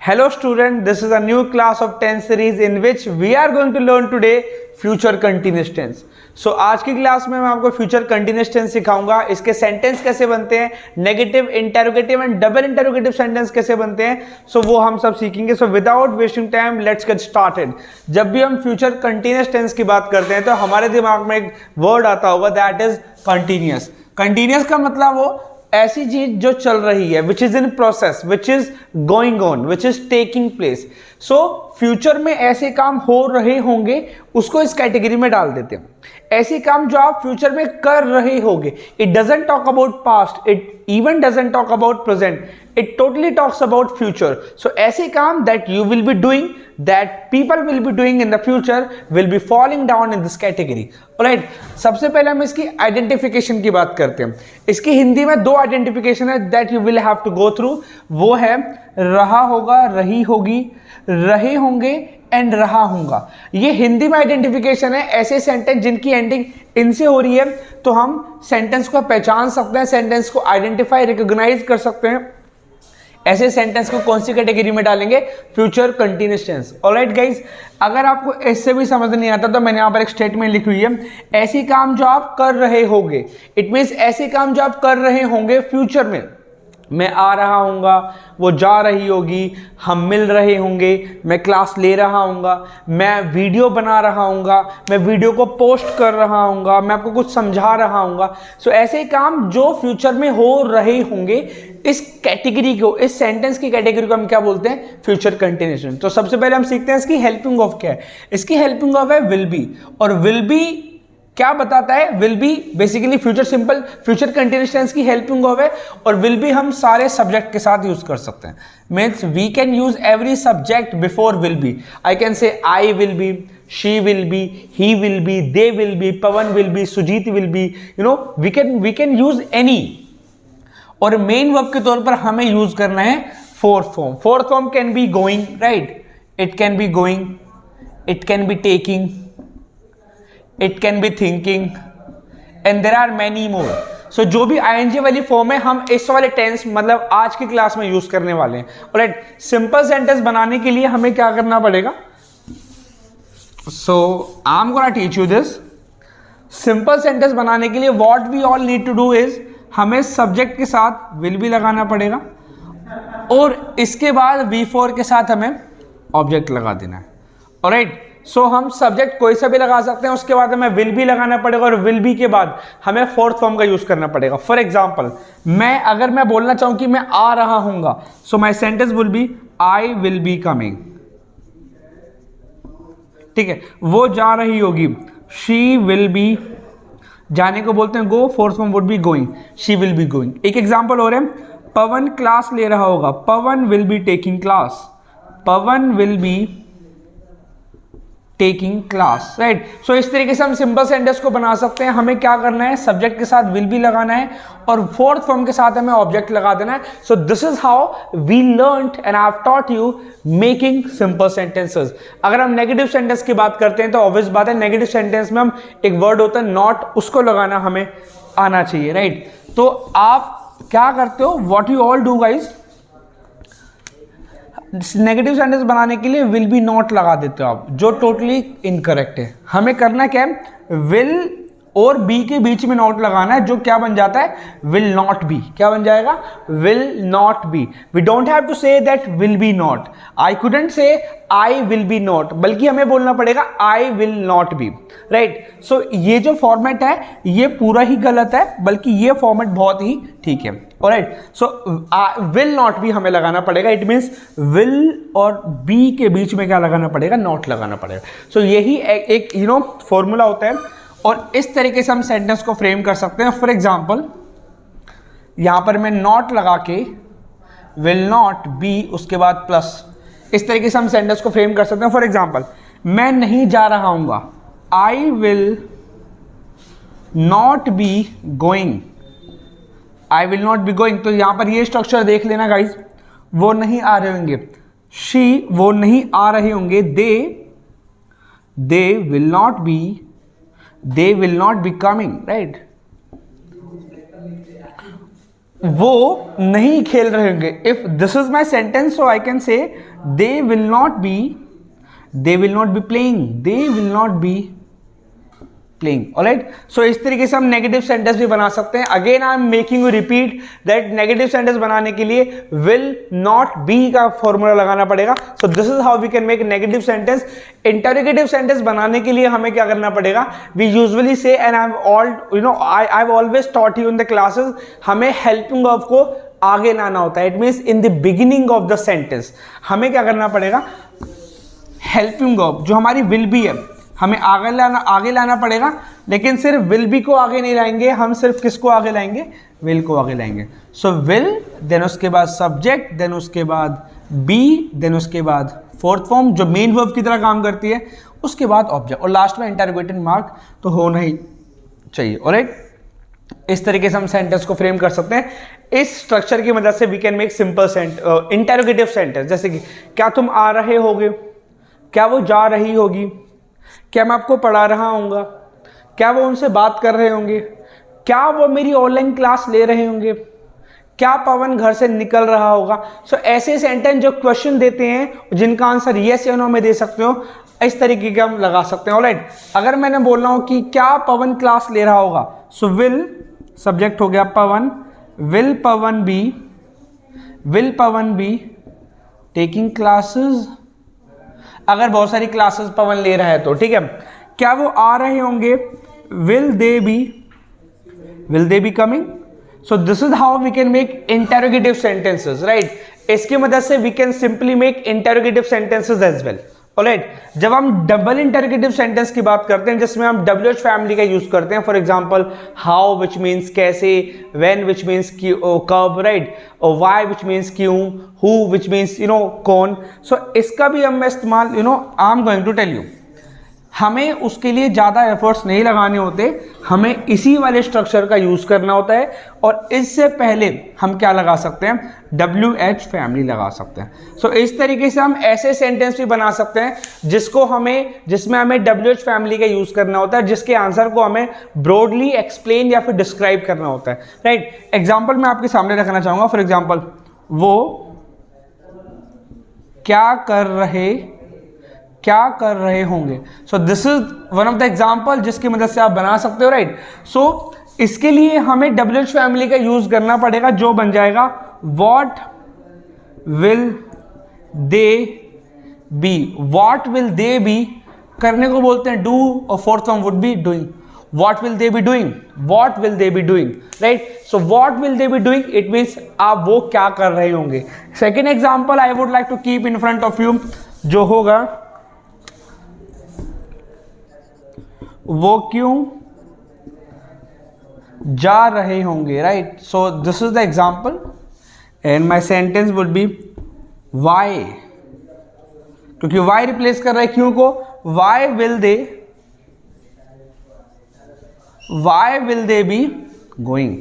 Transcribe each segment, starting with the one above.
Hello student, this is a new class of 10 series in which we are going to learn today future continuous tense. So आज की class में मैं आपको future continuous tense सिखाऊंगा, इसके sentence कैसे बनते हैं, negative, interrogative and double interrogative sentence कैसे बनते हैं, सो वो हम सब सीखेंगे. So without wasting time let's get started. जब भी हम फ्यूचर कंटिन्यूअस टेंस की बात करते हैं तो हमारे दिमाग में एक वर्ड आता होगा, दैट इज कंटिन्यूअस. कंटिन्यूअस का मतलब वो ऐसी चीज जो चल रही है, which is in process, which is going on, which is taking place. So future में ऐसे काम हो रहे होंगे, उसको इस कैटेगरी में डाल देते हैं. ऐसे काम जो आप फ्यूचर में कर रहे होंगे, it doesn't talk about past, it even doesn't talk about present, it totally talks about future. So ऐसे काम that you will be doing, that people will be doing in the future will be falling down in this category. Alright, सबसे पहले हम इसकी identification की बात करते हैं. इसकी हिंदी में दो आइडेंटिफिकेशन है that you will have to go through. वो है रहा होगा, रही होगी, रहे होंगे एंड रहा होगा. ये हिंदी में आइडेंटिफिकेशन है. ऐसे सेंटेंस जिनकी एंडिंग इनसे हो रही है तो हम सेंटेंस को पहचान सकते हैं, सेंटेंस को आइडेंटिफाई, रिकॉग्नाइज कर सकते हैं. ऐसे सेंटेंस को कौन सी कैटेगरी में डालेंगे? Future continuous tense. Alright guys, अगर आपको इससे भी समझ नहीं आता तो मैंने यहाँ पर एक स्टेटमेंट लिखी हुई है, ऐसे काम जो आप कर रहे होंगे. इट मीन्स ऐसे काम जो आप कर रहे होंगे फ्यूचर में. मैं आ रहा हूँगा, वो जा रही होगी, हम मिल रहे होंगे, मैं क्लास ले रहा हूँगा, मैं वीडियो बना रहा हूँगा, मैं वीडियो को पोस्ट कर रहा हूँगा, मैं आपको कुछ समझा रहा हूँगा. सो ऐसे काम जो फ्यूचर में हो रहे होंगे, इस कैटेगरी को, इस सेंटेंस की कैटेगरी को हम क्या बोलते हैं? Future continuation. तो सबसे पहले हम सीखते हैं इसकी हेल्पिंग ऑफ क्या है. इसकी हेल्पिंग ऑफ है विल बी. और विल बी क्या बताता है? Will be basically future simple, future continuous tense की हेल्पिंग ऑफ है. और विल बी हम सारे सब्जेक्ट के साथ यूज कर सकते हैं. Means we can use every subject before will be. I can say I will be, she will be, he will be, they will be, Pawan will be, Sujit will be. You know, we can use any. और main verb के तौर पर हमें use करना है fourth form. Fourth form can be going, right? It can be going, it can be taking, it can be thinking and there are many more. So जो भी ing वाली फॉर्म है हम इस वाले टेंस मतलब आज की क्लास में यूज करने वाले हैं. ऑलराइट, सिंपल सेंटेंस बनाने के लिए हमें क्या करना पड़ेगा? So I'm gonna teach you this. Simple sentence बनाने के लिए what we all need to do is हमें सब्जेक्ट के साथ will be लगाना पड़ेगा और इसके बाद V4 के साथ हमें ऑब्जेक्ट लगा देना है. ऑलराइट, सो हम सब्जेक्ट कोई सा भी लगा सकते हैं, उसके बाद हमें विल भी लगाना पड़ेगा और विल बी के बाद हमें फोर्थ फॉर्म का यूज करना पड़ेगा. फॉर एग्जाम्पल, अगर मैं बोलना चाहूं कि मैं आ रहा हूंगा, so my sentence will be I will be coming. ठीक है, वो जा रही होगी, शी विल बी, जाने को बोलते हैं go, fourth form would be going, she will be going. एक एग्जाम्पल और है, पवन क्लास ले रहा होगा, Pavan will be taking class, Pavan will be taking class. Right, so इस तरीके से हम सिंपल सेंटेंस को बना सकते हैं. हमें क्या करना है? सब्जेक्ट के साथ विल भी लगाना है और फोर्थ फॉर्म के साथ हमें ऑब्जेक्ट लगा देना है. So this is how we learned and I have taught you making simple sentences. अगर हम नेगेटिव सेंटेंस की बात करते हैं तो ऑब्वियस बात है, नेगेटिव सेंटेंस में हम एक वर्ड होता है नॉट, उसको लगाना हमें आना चाहिए. राइट, तो आप क्या करते हो? What you all do guys, negative sentence बनाने के लिए विल बी नॉट लगा देते हो आप, जो टोटली इनकरेक्ट है. हमें करना क्या है? विल और बी के बीच में नॉट लगाना है, जो क्या बन जाता है? Will not be. क्या बन जाएगा? Will not be. We don't have to say that will be not. I couldn't say I will be not, बल्कि हमें बोलना पड़ेगा I will not be. Right, so ये जो फॉर्मेट है ये पूरा ही गलत है, बल्कि ये फॉर्मेट बहुत ही ठीक है. Alright, so will not B हमें लगाना पड़ेगा. इट मीन्स विल और बी के बीच में क्या लगाना पड़ेगा? नॉट लगाना पड़ेगा. सो यही एक यू नो फॉर्मूला होता है और इस तरीके से हम सेंटेंस को फ्रेम कर सकते हैं. फॉर एग्जाम्पल, यहां पर मैं नॉट लगा के विल नॉट बी, उसके बाद प्लस, इस तरीके से हम सेंटेंस को फ्रेम कर सकते हैं. फॉर एग्जाम्पल, मैं नहीं जा रहा हूंगा, I will not be going, I will not be going. तो यहां पर ये स्ट्रक्चर देख लेना गाइज, वो नहीं आ रहे होंगे, शी वो नहीं आ रहे होंगे, दे will not B, they will not be coming. right, वो नहीं खेल रहे होंगे। If this is my sentence so I can say they will not be playing, they will not be playing. Alright, so इस तरीके से हम नेगेटिव सेंटेंस भी बना सकते हैं। Again I am making you repeat that negative sentence बनाने के लिए विल नॉट बी का फॉर्मूला लगाना पड़ेगा। So this is how we can make negative sentence. Interrogative sentence बनाने के लिए हमें क्या करना पड़ेगा, we usually say and I have always taught you in the classes, हमें हेल्पिंग वर्ब को आगे लाना होता है। It means in the beginning of the sentence हमें क्या करना पड़ेगा, हेल्पिंग वर्ब जो हमारी विल बी है हमें आगे लाना पड़ेगा। लेकिन सिर्फ विल बी को आगे नहीं लाएंगे, हम सिर्फ किसको आगे लाएंगे, विल को आगे लाएंगे। सो विल, देन उसके बाद सब्जेक्ट, देन उसके बाद बी, देन उसके बाद फोर्थ फॉर्म जो मेन वर्ब की तरह काम करती है, उसके बाद ऑब्जेक्ट, और लास्ट में इंटरोगेटिव मार्क तो होना ही चाहिए। ऑलराइट, इस तरीके से हम सेंटेंस को फ्रेम कर सकते हैं। इस स्ट्रक्चर की मदद से we can make simple interrogative sentence, जैसे कि क्या तुम आ रहे होगे, क्या वो जा रही होगी, क्या मैं आपको पढ़ा रहा हूँगा, क्या वो उनसे बात कर रहे होंगे, क्या वो मेरी ऑनलाइन क्लास ले रहे होंगे, क्या पवन घर से निकल रहा होगा। सो ऐसे सेंटेंस जो क्वेश्चन देते हैं जिनका आंसर यस या नो में दे सकते हो, इस तरीके के हम लगा सकते हैं। ऑलराइट, अगर मैंने बोलना हो कि क्या पवन क्लास ले रहा होगा, सो विल सब्जेक्ट हो गया Pavan, will Pavan be taking classes, अगर बहुत सारी क्लासेस पवन ले रहा है तो ठीक है। क्या वो आ रहे होंगे, will they be coming. So this is how we can make interrogative sentences, right. इसकी मदद से we can simply make interrogative sentences as well. Alright, जब हम डबल इंटरोगेटिव सेंटेंस की बात करते हैं जिसमें हम WH फैमिली का यूज करते हैं, for example how which means कैसे, व्हेन विच मीन्स कब, राइट, और व्हाई विच मीन्स क्यों, हु विच मीन्स कौन। सो इसका भी हम इस्तेमाल I am going to tell you, हमें उसके लिए ज़्यादा एफर्ट्स नहीं लगाने होते, हमें इसी वाले स्ट्रक्चर का यूज़ करना होता है। और इससे पहले हम क्या लगा सकते हैं, WH फैमिली लगा सकते हैं। सो इस तरीके से हम ऐसे सेंटेंस भी बना सकते हैं जिसमें हमें WH फैमिली का यूज़ करना होता है, जिसके आंसर को हमें ब्रॉडली एक्सप्लेन या फिर डिस्क्राइब करना होता है, राइट। एग्जाम्पल मैं आपके सामने रखना चाहूँगा। फॉर एग्जाम्पल, वो क्या कर रहे होंगे। सो this is one of the example जिसकी मदद से आप बना सकते हो, राइट। सो इसके लिए हमें WH फैमिली का यूज करना पड़ेगा, जो बन जाएगा what will they B. What will they B करने को बोलते हैं डू, और fourth form would be doing. What will they be doing? What will they be doing? Right? So what will they be doing? It means आप वो क्या कर रहे होंगे। Second example I would like to keep in front of you, जो होगा वो क्यों जा रहे होंगे, right. So this is the example and my sentence would be why, क्योंकि वाई रिप्लेस कर रहा है क्यों को। Why will they be going.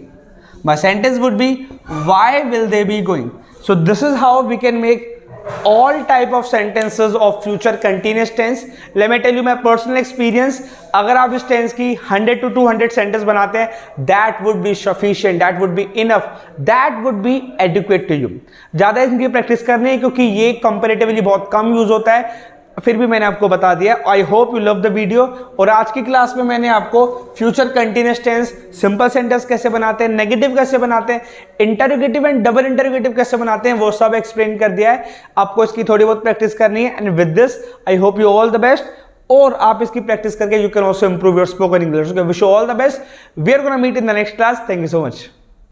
My sentence would be why will they be going. So this is how we can make all type of sentences of future continuous tense. Let me tell you my personal experience, अगर आप इस tense की 100 to 200 sentence बनाते हैं, that would be sufficient, that would be enough, that would be adequate to you. ज़्यादा इनकी practice करनी है क्योंकि ये कंपैरेटिवली बहुत कम यूज होता है, फिर भी मैंने आपको बता दिया। I hope you love the video. और आज की क्लास में मैंने आपको future continuous tense, simple sentence कैसे बनाते हैं, नेगेटिव कैसे बनाते हैं, इंटरोगेटिव एंड डबल इंटरोगेटिव कैसे बनाते हैं, वो सब एक्सप्लेन कर दिया है। आपको इसकी थोड़ी बहुत प्रैक्टिस करनी है, and with this I hope you all the best. और आप इसकी प्रैक्टिस करके you can also improve your spoken English. Wish you all the best. We are gonna meet in the next class. Thank you so much.